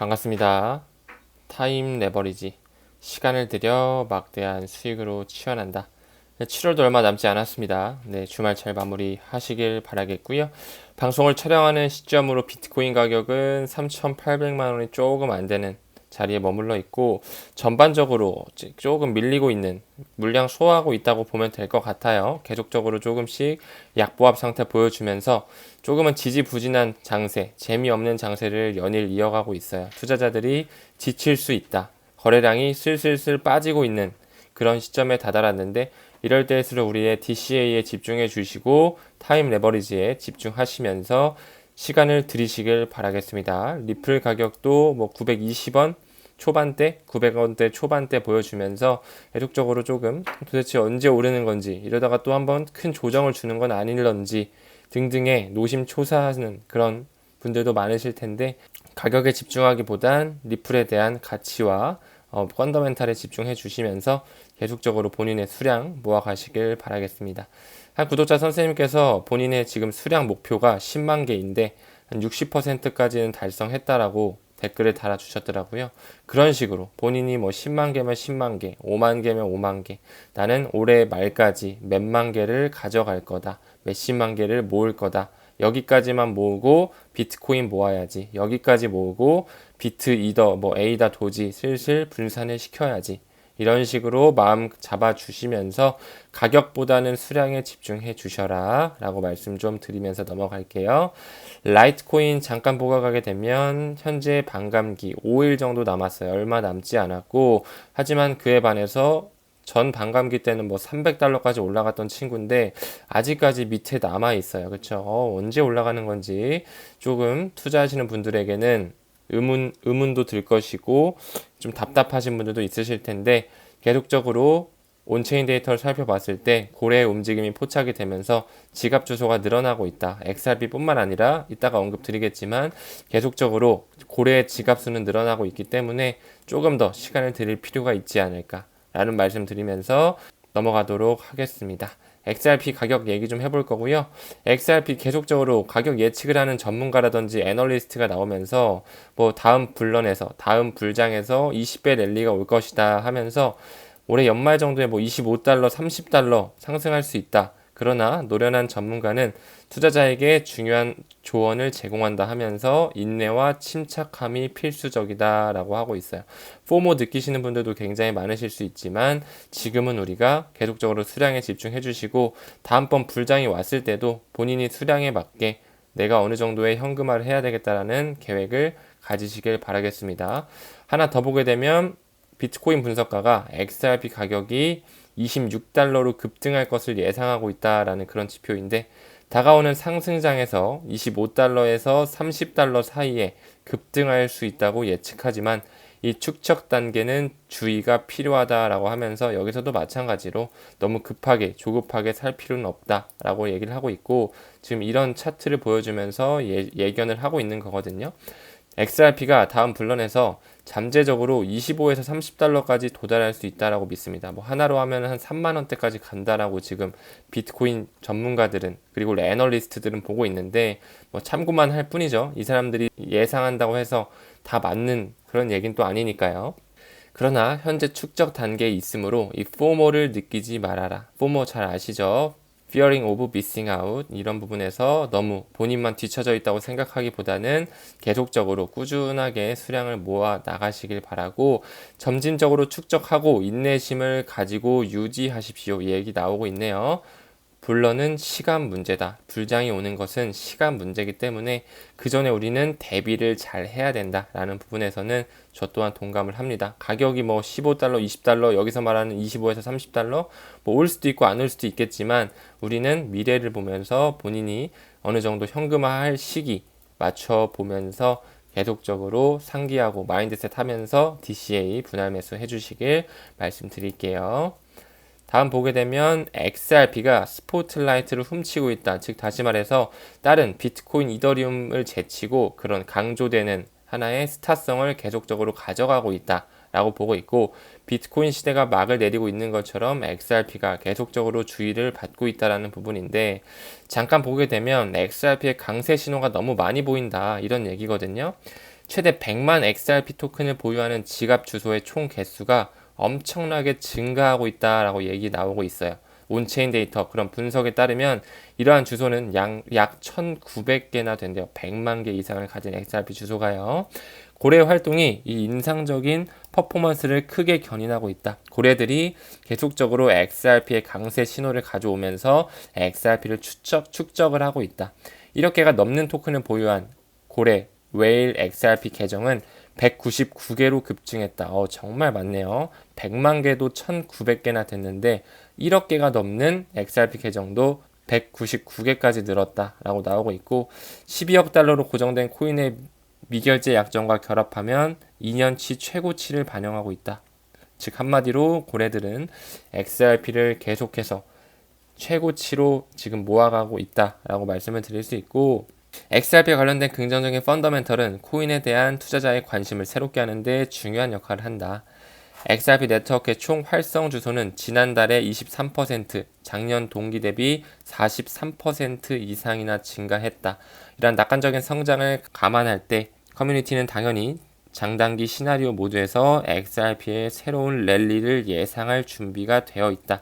반갑습니다. 타임 레버리지. 시간을 들여 막대한 수익으로 치환한다. 7월도 얼마 남지 않았습니다. 네, 주말 잘 마무리하시길 바라겠고요. 방송을 촬영하는 시점으로 비트코인 가격은 3,800만 원이 조금 안 되는 자리에 머물러 있고 전반적으로 조금 밀리고 있는 물량 소화하고 있다고 보면 될 것 같아요. 계속적으로 조금씩 약보합 상태 보여주면서 조금은 지지부진한 장세, 재미없는 장세를 연일 이어가고 있어요. 투자자들이 지칠 수 있다. 거래량이 슬슬슬 빠지고 있는 그런 시점에 다다랐는데 이럴 때일수록 우리의 DCA에 집중해 주시고 타임 레버리지에 집중하시면서 시간을 들이시길 바라겠습니다. 리플 가격도 뭐 920원 초반대, 900원대 초반대 보여주면서 계속적으로 조금 도대체 언제 오르는 건지 이러다가 또 한번 큰 조정을 주는 건 아닐런지 등등의 노심초사하는 그런 분들도 많으실 텐데 가격에 집중하기보단 리플에 대한 가치와 펀더멘탈에 집중해 주시면서 계속적으로 본인의 수량 모아 가시길 바라겠습니다. 한 구독자 선생님께서 본인의 지금 수량 목표가 10만 개인데 한 60%까지는 달성했다라고 댓글을 달아주셨더라고요. 그런 식으로 본인이 뭐 10만 개면 10만 개, 5만 개면 5만 개, 나는 올해 말까지 몇만 개를 가져갈 거다, 몇십만 개를 모을 거다, 여기까지만 모으고 비트코인 모아야지, 여기까지 모으고 비트 이더 뭐 에이다 도지 슬슬 분산을 시켜야지, 이런 식으로 마음 잡아 주시면서 가격보다는 수량에 집중해 주셔라 라고 말씀 좀 드리면서 넘어갈게요. 라이트코인 잠깐 보고 가게 되면 현재 반감기 5일 정도 남았어요. 얼마 남지 않았고, 하지만 그에 반해서 전 반감기 때는 뭐 300달러까지 올라갔던 친구인데 아직까지 밑에 남아 있어요. 그렇죠? 언제 올라가는 건지 조금 투자하시는 분들에게는 의문도 들 것이고 좀 답답하신 분들도 있으실 텐데 계속적으로 온체인 데이터를 살펴봤을 때 고래의 움직임이 포착이 되면서 지갑 주소가 늘어나고 있다. XRP뿐만 아니라 이따가 언급드리겠지만 계속적으로 고래의 지갑 수는 늘어나고 있기 때문에 조금 더 시간을 들일 필요가 있지 않을까라는 말씀 드리면서 넘어가도록 하겠습니다. XRP 가격 얘기 좀 해볼 거고요. XRP 계속적으로 가격 예측을 하는 전문가라든지 애널리스트가 나오면서 뭐 다음 불런에서 다음 불장에서 20배 랠리가 올 것이다 하면서 올해 연말 정도에 뭐 25달러, 30달러 상승할 수 있다. 그러나 노련한 전문가는 투자자에게 중요한 조언을 제공한다 하면서 인내와 침착함이 필수적이다라고 하고 있어요. 포모 느끼시는 분들도 굉장히 많으실 수 있지만 지금은 우리가 계속적으로 수량에 집중해 주시고 다음번 불장이 왔을 때도 본인이 수량에 맞게 내가 어느 정도의 현금화를 해야 되겠다라는 계획을 가지시길 바라겠습니다. 하나 더 보게 되면 비트코인 분석가가 XRP 가격이 26달러로 급등할 것을 예상하고 있다라는 그런 지표인데 다가오는 상승장에서 25달러에서 30달러 사이에 급등할 수 있다고 예측하지만 이 축적 단계는 주의가 필요하다라고 하면서 여기서도 마찬가지로 너무 급하게 조급하게 살 필요는 없다라고 얘기를 하고 있고 지금 이런 차트를 보여주면서 예견을 하고 있는 거거든요. XRP가 다음 불런에서 잠재적으로 25에서 30달러까지 도달할 수 있다라고 믿습니다. 뭐 하나로 하면 한 3만 원대까지 간다라고 지금 비트코인 전문가들은 그리고 애널리스트들은 보고 있는데 뭐 참고만 할 뿐이죠. 이 사람들이 예상한다고 해서 다 맞는 그런 얘기는 또 아니니까요. 그러나 현재 축적 단계에 있으므로 이 포모를 느끼지 말아라. 포모 잘 아시죠? fearing of missing out 이런 부분에서 너무 본인만 뒤처져 있다고 생각하기보다는 계속적으로 꾸준하게 수량을 모아 나가시길 바라고 점진적으로 축적하고 인내심을 가지고 유지하십시오. 이 얘기 나오고 있네요. 불러는 시간 문제다. 불장이 오는 것은 시간 문제이기 때문에 그 전에 우리는 대비를 잘 해야 된다라는 부분에서는 저 또한 동감을 합니다. 가격이 뭐 15달러, 20달러, 여기서 말하는 25에서 30달러 뭐 올 수도 있고 안 올 수도 있겠지만 우리는 미래를 보면서 본인이 어느 정도 현금화할 시기 맞춰 보면서 계속적으로 상기하고 마인드셋 하면서 DCA 분할 매수 해주시길 말씀드릴게요. 다음 보게 되면 XRP가 스포트라이트를 훔치고 있다. 즉 다시 말해서 다른 비트코인, 이더리움을 제치고 그런 강조되는 하나의 스타성을 계속적으로 가져가고 있다. 라고 보고 있고 비트코인 시대가 막을 내리고 있는 것처럼 XRP가 계속적으로 주의를 받고 있다는 부분인데 잠깐 보게 되면 XRP의 강세 신호가 너무 많이 보인다. 이런 얘기거든요. 최대 100만 XRP 토큰을 보유하는 지갑 주소의 총 개수가 엄청나게 증가하고 있다라고 얘기 나오고 있어요. 온체인 데이터 그런 분석에 따르면 이러한 주소는 약 1900개나 된대요. 100만 개 이상을 가진 XRP 주소가요. 고래 활동이 이 인상적인 퍼포먼스를 크게 견인하고 있다. 고래들이 계속적으로 XRP의 강세 신호를 가져오면서 XRP를 축적을 하고 있다. 1억 개가 넘는 토큰을 보유한 고래, 웨일 XRP 계정은 199개로 급증했다. 정말 많네요. 100만 개도 1900개나 됐는데 1억 개가 넘는 XRP 계정도 199개까지 늘었다라고 나오고 있고 12억 달러로 고정된 코인의 미결제 약정과 결합하면 2년치 최고치를 반영하고 있다. 즉 한마디로 고래들은 XRP를 계속해서 최고치로 지금 모아가고 있다라고 말씀을 드릴 수 있고 XRP 관련된 긍정적인 펀더멘털은 코인에 대한 투자자의 관심을 새롭게 하는데 중요한 역할을 한다. XRP 네트워크의 총 활성 주소는 지난달에 23%, 작년 동기 대비 43% 이상이나 증가했다. 이런 낙관적인 성장을 감안할 때 커뮤니티는 당연히 장단기 시나리오 모드에서 XRP의 새로운 랠리를 예상할 준비가 되어 있다.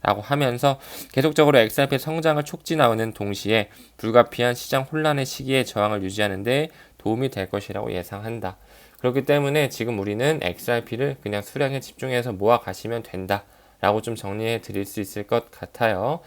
라고 하면서 계속적으로 XRP의 성장을 촉진하는 동시에 불가피한 시장 혼란의 시기에 저항을 유지하는 데 도움이 될 것이라고 예상한다. 그렇기 때문에 지금 우리는 XRP를 그냥 수량에 집중해서 모아 가시면 된다. 라고 좀 정리해 드릴 수 있을 것 같아요.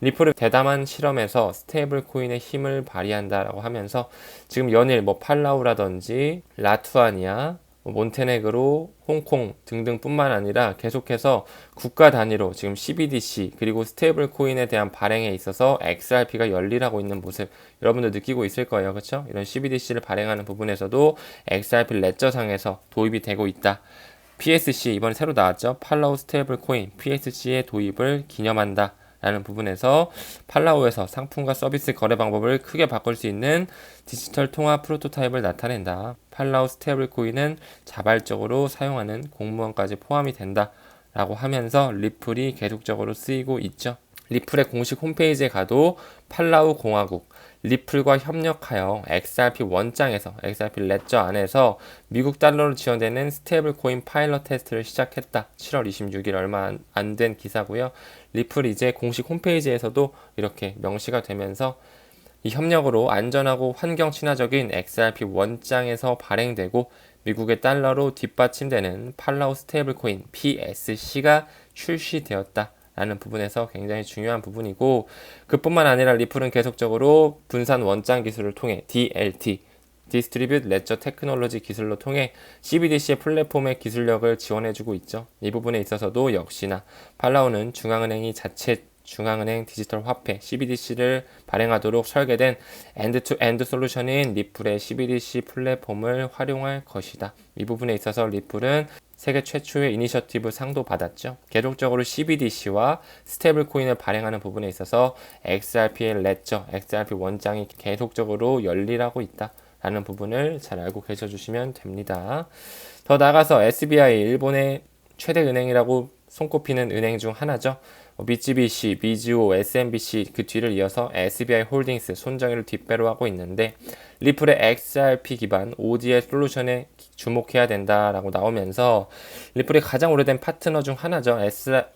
리플의 대담한 실험에서 스테이블 코인의 힘을 발휘한다라고 하면서 지금 연일 팔라우라든지 라투아니아, 몬테네그로, 홍콩 등등 뿐만 아니라 계속해서 국가 단위로 지금 CBDC 그리고 스테이블 코인에 대한 발행에 있어서 XRP가 열일하고 있는 모습 여러분들 느끼고 있을 거예요. 그렇죠? 이런 CBDC를 발행하는 부분에서도 XRP 레저상에서 도입이 되고 있다. PSC 이번에 새로 나왔죠. 팔라우 스테이블 코인 PSC의 도입을 기념한다. 라는 부분에서 팔라우에서 상품과 서비스 거래 방법을 크게 바꿀 수 있는 디지털 통화 프로토타입을 나타낸다. 팔라우 스테이블 코인은 자발적으로 사용하는 공무원까지 포함이 된다. 라고 하면서 리플이 계속적으로 쓰이고 있죠. 리플의 공식 홈페이지에 가도 팔라우 공화국 리플과 협력하여 XRP 원장에서 XRP 레저 안에서 미국 달러로 지원되는 스테이블 코인 파일럿 테스트를 시작했다. 7월 26일 얼마 안 된 기사고요. 리플 이제 공식 홈페이지에서도 이렇게 명시가 되면서 이 협력으로 안전하고 환경 친화적인 XRP 원장에서 발행되고 미국의 달러로 뒷받침되는 팔라우 스테이블 코인 PSC가 출시되었다. 라는 부분에서 굉장히 중요한 부분이고 그뿐만 아니라 리플은 계속적으로 분산 원장 기술을 통해 DLT Distribute Ledger Technology 기술로 통해 CBDC의 플랫폼의 기술력을 지원해주고 있죠. 이 부분에 있어서도 역시나 팔라우는 중앙은행이 자체 중앙은행 디지털 화폐 CBDC를 발행하도록 설계된 엔드-투-엔드 솔루션인 리플의 CBDC 플랫폼을 활용할 것이다. 이 부분에 있어서 리플은 세계 최초의 이니셔티브 상도 받았죠. 계속적으로 CBDC와 스테이블 코인을 발행하는 부분에 있어서 XRP의 레저, XRP 원장이 계속적으로 열일하고 있다. 라는 부분을 잘 알고 계셔 주시면 됩니다. 더 나아가서 SBI, 일본의 최대 은행이라고 손꼽히는 은행 중 하나죠. 미쯔비시, 미즈호, SMBC 그 뒤를 이어서 SBI 홀딩스, 손정희를 뒷배로 하고 있는데 리플의 XRP 기반 ODL 솔루션에 주목해야 된다라고 나오면서 리플의 가장 오래된 파트너 중 하나죠.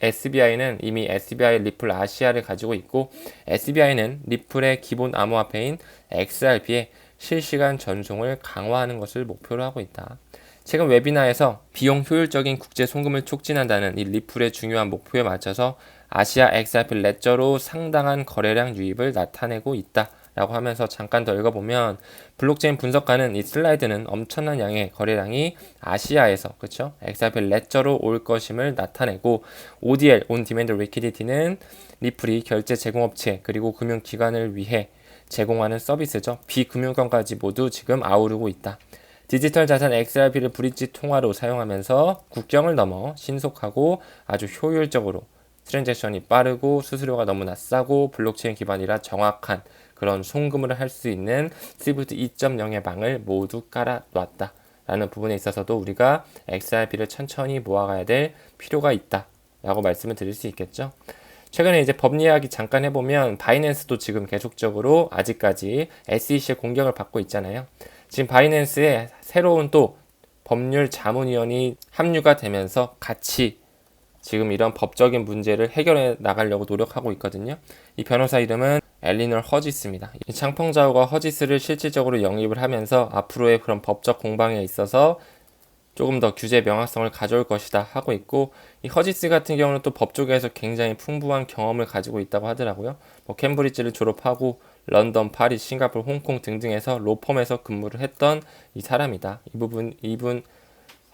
SBI는 이미 SBI 리플 아시아를 가지고 있고 SBI는 리플의 기본 암호화폐인 XRP의 실시간 전송을 강화하는 것을 목표로 하고 있다. 최근 웨비나에서 비용 효율적인 국제 송금을 촉진한다는 이 리플의 중요한 목표에 맞춰서 아시아 XRP 레저로 상당한 거래량 유입을 나타내고 있다. 라고 하면서 잠깐 더 읽어보면 블록체인 분석가는 이 슬라이드는 엄청난 양의 거래량이 아시아에서 그렇죠? XRP 레저로 올 것임을 나타내고 ODL, On Demand Liquidity는 리플이 결제 제공업체 그리고 금융기관을 위해 제공하는 서비스죠. 비금융권까지 모두 지금 아우르고 있다. 디지털 자산 XRP를 브릿지 통화로 사용하면서 국경을 넘어 신속하고 아주 효율적으로 트랜잭션이 빠르고 수수료가 너무나 싸고 블록체인 기반이라 정확한 그런 송금을 할 수 있는 스위프트 2.0의 방을 모두 깔아놨다. 라는 부분에 있어서도 우리가 XRP를 천천히 모아가야 될 필요가 있다. 라고 말씀을 드릴 수 있겠죠. 최근에 이제 법 이야기 잠깐 해보면 바이낸스도 지금 계속적으로 아직까지 SEC의 공격을 받고 있잖아요. 지금 바이낸스에 새로운 또 법률 자문위원이 합류가 되면서 같이 지금 이런 법적인 문제를 해결해 나가려고 노력하고 있거든요. 이 변호사 이름은 엘리널 허지스입니다. 이 창펑자오가 허지스를 실질적으로 영입을 하면서 앞으로의 그런 법적 공방에 있어서 조금 더 규제 명확성을 가져올 것이다 하고 있고, 이 허지스 같은 경우는 또 법 쪽에서 굉장히 풍부한 경험을 가지고 있다고 하더라고요. 뭐 캠브리지를 졸업하고 런던, 파리, 싱가포르, 홍콩 등등에서 로펌에서 근무를 했던 이 사람이다. 이분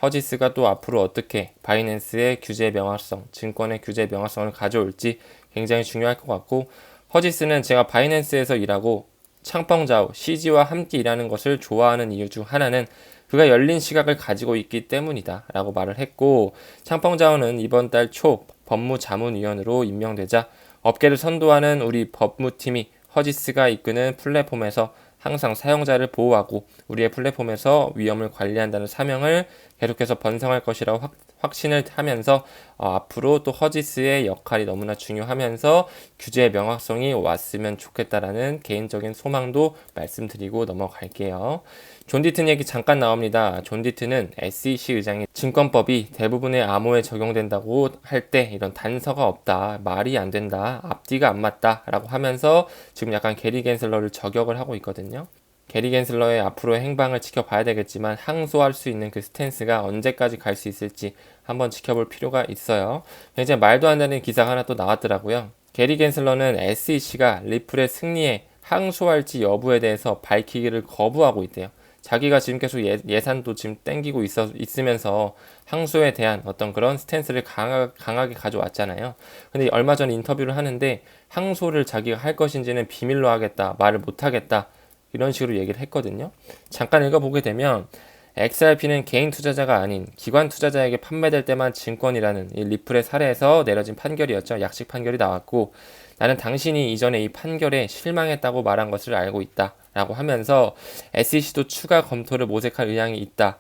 허지스가 또 앞으로 어떻게 바이낸스의 규제 명확성, 증권의 규제 명확성을 가져올지 굉장히 중요할 것 같고, 허지스는 제가 바이낸스에서 일하고 창펑자오, CG와 함께 일하는 것을 좋아하는 이유 중 하나는 그가 열린 시각을 가지고 있기 때문이다 라고 말을 했고, 창펑자오는 이번 달 초 법무자문위원으로 임명되자 업계를 선도하는 우리 법무팀이 허지스가 이끄는 플랫폼에서 항상 사용자를 보호하고 우리의 플랫폼에서 위험을 관리한다는 사명을 계속해서 번성할 것이라고 확신을 하면서 앞으로 또 허지스의 역할이 너무나 중요하면서 규제의 명확성이 왔으면 좋겠다라는 개인적인 소망도 말씀드리고 넘어갈게요. 존 디튼 얘기 잠깐 나옵니다. 존 디튼은 SEC 의장이 증권법이 대부분의 암호에 적용된다고 할 때 이런 단서가 없다, 말이 안 된다, 앞뒤가 안 맞다 라고 하면서 지금 약간 게리 겐슬러를 저격을 하고 있거든요. 게리 겐슬러의 앞으로의 행방을 지켜봐야 되겠지만 항소할 수 있는 그 스탠스가 언제까지 갈 수 있을지 한번 지켜볼 필요가 있어요. 이제 말도 안 되는 기사가 하나 또 나왔더라고요. 게리 겐슬러는 SEC가 리플의 승리에 항소할지 여부에 대해서 밝히기를 거부하고 있대요. 자기가 지금 계속 예산도 지금 땡기고 있으면서 항소에 대한 어떤 그런 스탠스를 강하게 가져왔잖아요. 근데 얼마 전에 인터뷰를 하는데 항소를 자기가 할 것인지는 비밀로 하겠다, 말을 못 하겠다, 이런 식으로 얘기를 했거든요. 잠깐 읽어보게 되면 XRP는 개인 투자자가 아닌 기관 투자자에게 판매될 때만 증권이라는 이 리플의 사례에서 내려진 판결이었죠. 약식 판결이 나왔고, 나는 당신이 이전에 이 판결에 실망했다고 말한 것을 알고 있다 라고 하면서 SEC도 추가 검토를 모색할 의향이 있다,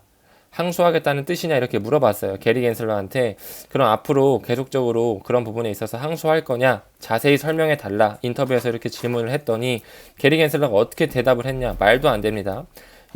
항소하겠다는 뜻이냐 이렇게 물어봤어요. 게리 겐슬러한테. 그럼 앞으로 계속적으로 그런 부분에 있어서 항소할 거냐 자세히 설명해 달라 인터뷰에서 이렇게 질문을 했더니 게리 겐슬러가 어떻게 대답을 했냐, 말도 안 됩니다.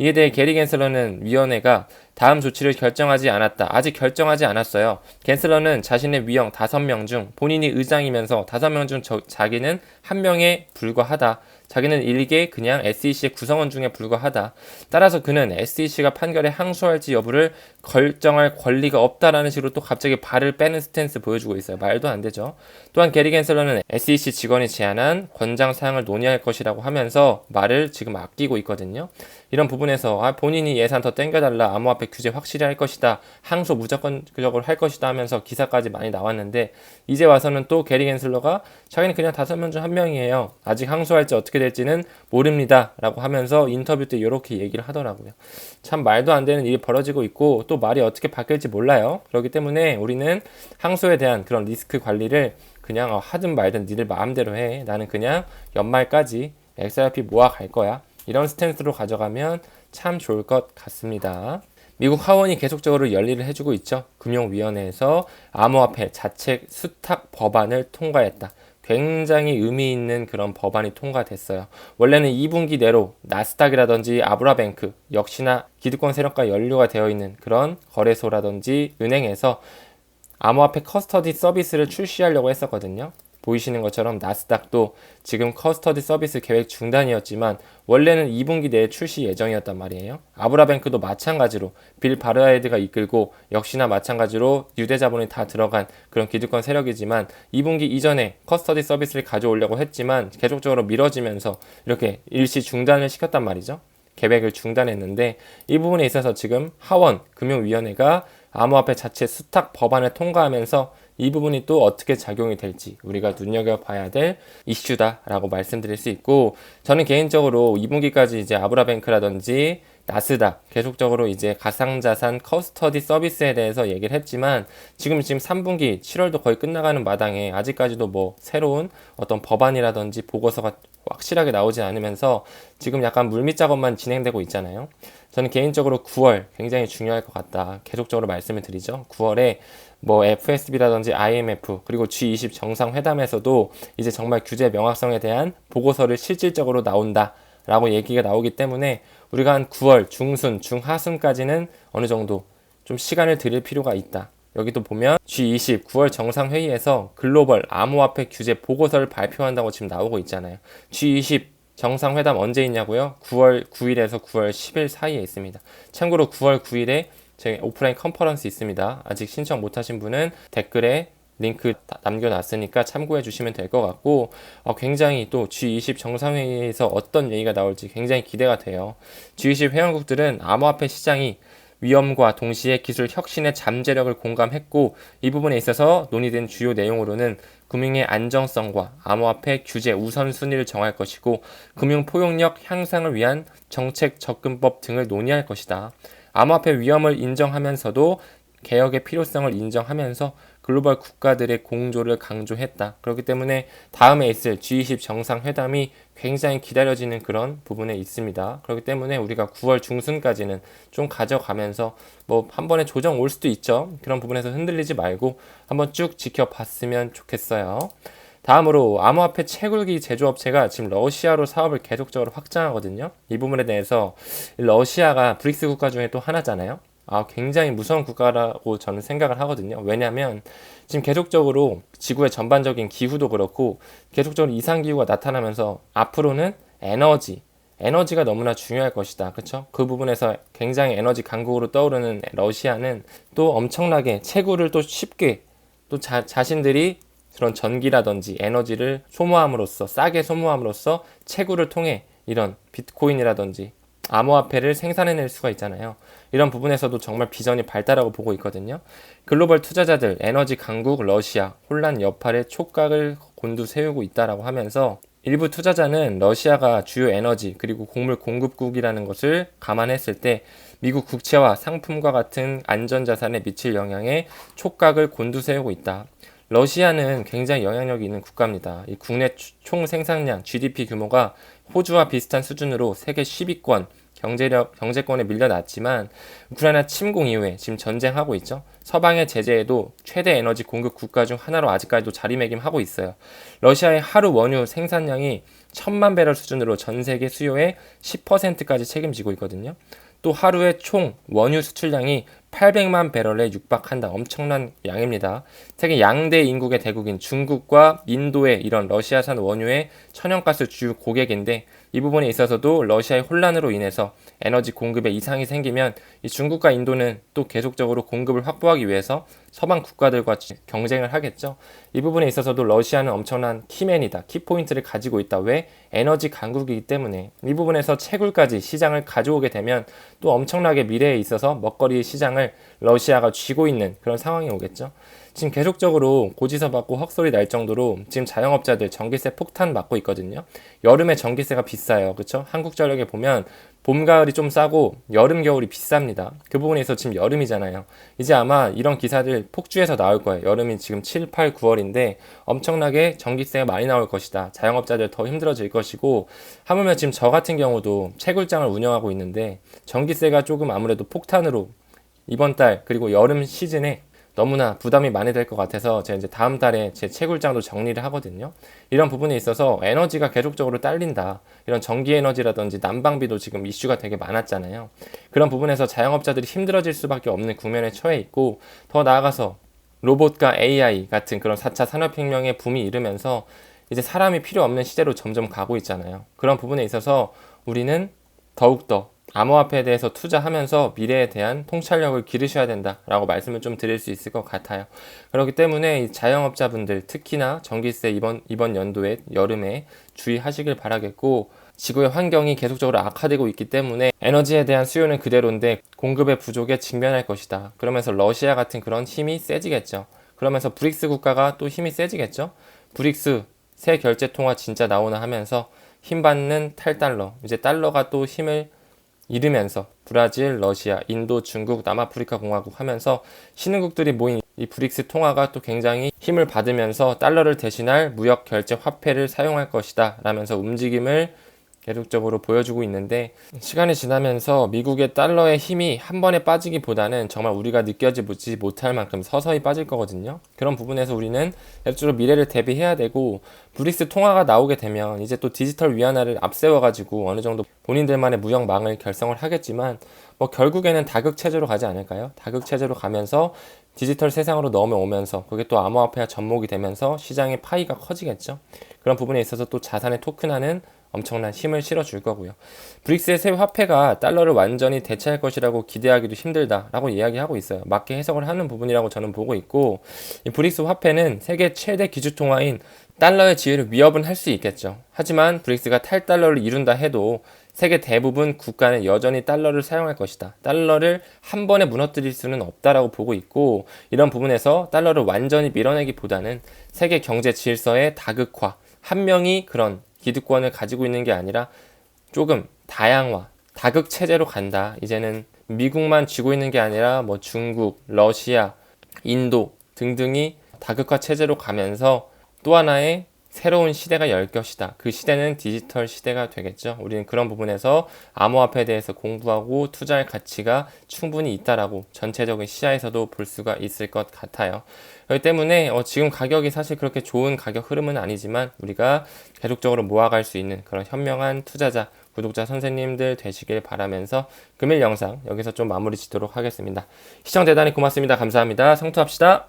이에 대해 게리 겐슬러는 위원회가 다음 조치를 결정하지 않았다. 아직 결정하지 않았어요. 겐슬러는 자신의 위원 5명 중 본인이 의장이면서 5명 중 자기는 1명에 불과하다. 자기는 일개 그냥 SEC의 구성원 중에 불과하다. 따라서 그는 SEC가 판결에 항소할지 여부를 결정할 권리가 없다라는 식으로 또 갑자기 발을 빼는 스탠스 보여주고 있어요. 말도 안 되죠. 또한 게리 겐슬러는 SEC 직원이 제안한 권장 사항을 논의할 것이라고 하면서 말을 지금 아끼고 있거든요. 이런 부분에서 본인이 예산 더 땡겨달라, 암호화폐 규제 확실히 할 것이다, 항소 무조건적으로 할 것이다 하면서 기사까지 많이 나왔는데, 이제 와서는 또 게리 겐슬러가 자기는 그냥 5명 중 1명이에요. 아직 항소할지 어떻게 될지는 모릅니다 라고 하면서 인터뷰 때 이렇게 얘기를 하더라고요. 참 말도 안 되는 일이 벌어지고 있고 또 말이 어떻게 바뀔지 몰라요. 그렇기 때문에 우리는 항소에 대한 그런 리스크 관리를 그냥 하든 말든 니들 마음대로 해, 나는 그냥 연말까지 XRP 모아 갈 거야, 이런 스탠스로 가져가면 참 좋을 것 같습니다. 미국 하원이 계속적으로 열일을 해주고 있죠. 금융위원회에서 암호화폐 자책 수탁 법안을 통과했다. 굉장히 의미 있는 그런 법안이 통과됐어요. 원래는 2분기 내로 나스닥이라든지 아브라뱅크, 역시나 기득권 세력과 연루가 되어 있는 그런 거래소라든지 은행에서 암호화폐 커스터디 서비스를 출시하려고 했었거든요. 보이시는 것처럼 나스닥도 지금 커스터디 서비스 계획 중단이었지만 원래는 2분기 내에 출시 예정이었단 말이에요. 아브라뱅크도 마찬가지로 빌 바르헤드가 이끌고 역시나 마찬가지로 유대자본이 다 들어간 그런 기득권 세력이지만 2분기 이전에 커스터디 서비스를 가져오려고 했지만 계속적으로 미뤄지면서 이렇게 일시 중단을 시켰단 말이죠. 계획을 중단했는데 이 부분에 있어서 지금 하원 금융위원회가 암호화폐 자체 수탁 법안을 통과하면서 이 부분이 또 어떻게 작용이 될지 우리가 눈여겨봐야 될 이슈다라고 말씀드릴 수 있고, 저는 개인적으로 2분기까지 이제 아브라뱅크라든지 나스닥 계속적으로 이제 가상자산 커스터디 서비스에 대해서 얘기를 했지만 지금 3분기 7월도 거의 끝나가는 마당에 아직까지도 뭐 새로운 어떤 법안이라든지 보고서가 확실하게 나오지 않으면서 지금 약간 물밑 작업만 진행되고 있잖아요. 저는 개인적으로 9월 굉장히 중요할 것 같다, 계속적으로 말씀을 드리죠. 9월에 뭐 FSB라든지 IMF 그리고 G20 정상회담에서도 이제 정말 규제 명확성에 대한 보고서를 실질적으로 나온다 라고 얘기가 나오기 때문에 우리가 한 9월 중순, 중하순까지는 어느 정도 좀 시간을 들일 필요가 있다. 여기도 보면 G20 9월 정상회의에서 글로벌 암호화폐 규제 보고서를 발표한다고 지금 나오고 있잖아요. G20 정상회담 언제 있냐고요? 9월 9일에서 9월 10일 사이에 있습니다. 참고로 9월 9일에 제 오프라인 컨퍼런스 있습니다. 아직 신청 못하신 분은 댓글에 링크 남겨놨으니까 참고해 주시면 될 것 같고, 굉장히 또 G20 정상회의에서 어떤 얘기가 나올지 굉장히 기대가 돼요. G20 회원국들은 암호화폐 시장이 위험과 동시에 기술 혁신의 잠재력을 공감했고, 이 부분에 있어서 논의된 주요 내용으로는 금융의 안정성과 암호화폐 규제 우선순위를 정할 것이고, 금융 포용력 향상을 위한 정책 접근법 등을 논의할 것이다. 암호화폐 위험을 인정하면서도 개혁의 필요성을 인정하면서 글로벌 국가들의 공조를 강조했다. 그렇기 때문에 다음에 있을 G20 정상회담이 굉장히 기다려지는 그런 부분에 있습니다. 그렇기 때문에 우리가 9월 중순까지는 좀 가져가면서 뭐 한 번에 조정 올 수도 있죠. 그런 부분에서 흔들리지 말고 한번 쭉 지켜봤으면 좋겠어요. 다음으로 암호화폐 채굴기 제조업체가 지금 러시아로 사업을 계속적으로 확장하거든요. 이 부분에 대해서 러시아가 브릭스 국가 중에 또 하나잖아요. 굉장히 무서운 국가라고 저는 생각을 하거든요. 왜냐하면 지금 계속적으로 지구의 전반적인 기후도 그렇고 계속적으로 이상기후가 나타나면서 앞으로는 에너지가 너무나 중요할 것이다. 그렇죠? 그 부분에서 굉장히 에너지 강국으로 떠오르는 러시아는 또 엄청나게 채굴을 또 쉽게 또 자신들이 그런 전기라든지 에너지를 싸게 소모함으로써 채굴을 통해 이런 비트코인이라든지 암호화폐를 생산해낼 수가 있잖아요. 이런 부분에서도 정말 비전이 밝다라고 보고 있거든요. 글로벌 투자자들, 에너지 강국 러시아, 혼란 여파의 촉각을 곤두세우고 있다라고 하면서 일부 투자자는 러시아가 주요 에너지 그리고 곡물 공급국이라는 것을 감안했을 때 미국 국채와 상품과 같은 안전자산에 미칠 영향에 촉각을 곤두세우고 있다. 러시아는 굉장히 영향력이 있는 국가입니다. 이 국내 총 생산량 GDP 규모가 호주와 비슷한 수준으로 세계 10위권 경제권에 밀려났지만 우크라이나 침공 이후에 지금 전쟁하고 있죠. 서방의 제재에도 최대 에너지 공급 국가 중 하나로 아직까지도 자리매김하고 있어요. 러시아의 하루 원유 생산량이 1000만 배럴 수준으로 전 세계 수요의 10%까지 책임지고 있거든요. 또 하루의 총 원유 수출량이 800만 배럴에 육박한다. 엄청난 양입니다. 세계 양대 인구의 대국인 중국과 인도의 이런 러시아산 원유의 천연가스 주요 고객인데 이 부분에 있어서도 러시아의 혼란으로 인해서 에너지 공급에 이상이 생기면 이 중국과 인도는 또 계속적으로 공급을 확보하기 위해서 서방 국가들과 경쟁을 하겠죠. 이 부분에 있어서도 러시아는 엄청난 키맨이다. 키포인트를 가지고 있다. 왜? 에너지 강국이기 때문에. 이 부분에서 채굴까지 시장을 가져오게 되면 또 엄청나게 미래에 있어서 먹거리 시장을 러시아가 쥐고 있는 그런 상황이 오겠죠. 지금 계속적으로 고지서 받고 헛소리 날 정도로 지금 자영업자들 전기세 폭탄 맞고 있거든요. 여름에 전기세가 비싸요. 그렇죠? 한국전력에 보면 봄, 가을이 좀 싸고 여름, 겨울이 비쌉니다. 그 부분에서 지금 여름이잖아요. 이제 아마 이런 기사들 폭주해서 나올 거예요. 여름이 지금 7, 8, 9월인데 엄청나게 전기세가 많이 나올 것이다. 자영업자들 더 힘들어질 것이고 하물며 지금 저 같은 경우도 채굴장을 운영하고 있는데 전기세가 조금 아무래도 폭탄으로 이번 달 그리고 여름 시즌에 너무나 부담이 많이 될 것 같아서 제가 이제 다음 달에 제 채굴장도 정리를 하거든요. 이런 부분에 있어서 에너지가 계속적으로 딸린다. 이런 전기 에너지라든지 난방비도 지금 이슈가 되게 많았잖아요. 그런 부분에서 자영업자들이 힘들어질 수밖에 없는 국면에 처해 있고 더 나아가서 로봇과 AI 같은 그런 4차 산업혁명의 붐이 이르면서 이제 사람이 필요 없는 시대로 점점 가고 있잖아요. 그런 부분에 있어서 우리는 더욱더 암호화폐에 대해서 투자하면서 미래에 대한 통찰력을 기르셔야 된다라고 말씀을 좀 드릴 수 있을 것 같아요. 그렇기 때문에 이 자영업자분들 특히나 전기세 이번 연도에 여름에 주의하시길 바라겠고 지구의 환경이 계속적으로 악화되고 있기 때문에 에너지에 대한 수요는 그대로인데 공급의 부족에 직면할 것이다. 그러면서 러시아 같은 그런 힘이 세지겠죠. 그러면서 브릭스 국가가 또 힘이 세지겠죠. 브릭스 새 결제 통화 진짜 나오나 하면서 힘받는 탈달러, 이제 달러가 또 힘을 잃으면서 브라질, 러시아, 인도, 중국, 남아프리카 공화국 하면서 신흥국들이 모인 이 브릭스 통화가 또 굉장히 힘을 받으면서 달러를 대신할 무역 결제 화폐를 사용할 것이다 라면서 움직임을 계속적으로 보여주고 있는데, 시간이 지나면서 미국의 달러의 힘이 한 번에 빠지기보다는 정말 우리가 느껴지지 못할 만큼 서서히 빠질 거거든요. 그런 부분에서 우리는 계속적으로 미래를 대비해야 되고, 브릭스 통화가 나오게 되면 이제 또 디지털 위안화를 앞세워가지고 어느 정도 본인들만의 무역망을 결성을 하겠지만, 뭐 결국에는 다극 체제로 가지 않을까요? 다극 체제로 가면서 디지털 세상으로 넘어오면서 그게 또 암호화폐가 접목이 되면서 시장의 파이가 커지겠죠. 그런 부분에 있어서 또 자산의 토큰화는 엄청난 힘을 실어줄 거고요. 브릭스의 새 화폐가 달러를 완전히 대체할 것이라고 기대하기도 힘들다라고 이야기하고 있어요. 맞게 해석을 하는 부분이라고 저는 보고 있고, 이 브릭스 화폐는 세계 최대 기준통화인 달러의 지위를 위협은 할 수 있겠죠. 하지만 브릭스가 탈달러를 이룬다 해도 세계 대부분 국가는 여전히 달러를 사용할 것이다. 달러를 한 번에 무너뜨릴 수는 없다라고 보고 있고, 이런 부분에서 달러를 완전히 밀어내기보다는 세계 경제 질서의 다극화, 한 명이 그런 기득권을 가지고 있는 게 아니라 조금 다양화, 다극 체제로 간다. 이제는 미국만 쥐고 있는 게 아니라 뭐 중국, 러시아, 인도 등등이 다극화 체제로 가면서 또 하나의 새로운 시대가 열 것이다. 그 시대는 디지털 시대가 되겠죠. 우리는 그런 부분에서 암호화폐에 대해서 공부하고 투자할 가치가 충분히 있다라고 전체적인 시야에서도 볼 수가 있을 것 같아요. 그렇기 때문에 지금 가격이 사실 그렇게 좋은 가격 흐름은 아니지만 우리가 계속적으로 모아갈 수 있는 그런 현명한 투자자, 구독자 선생님들 되시길 바라면서 금일 영상 여기서 좀 마무리 짓도록 하겠습니다. 시청 대단히 고맙습니다. 감사합니다. 성투합시다.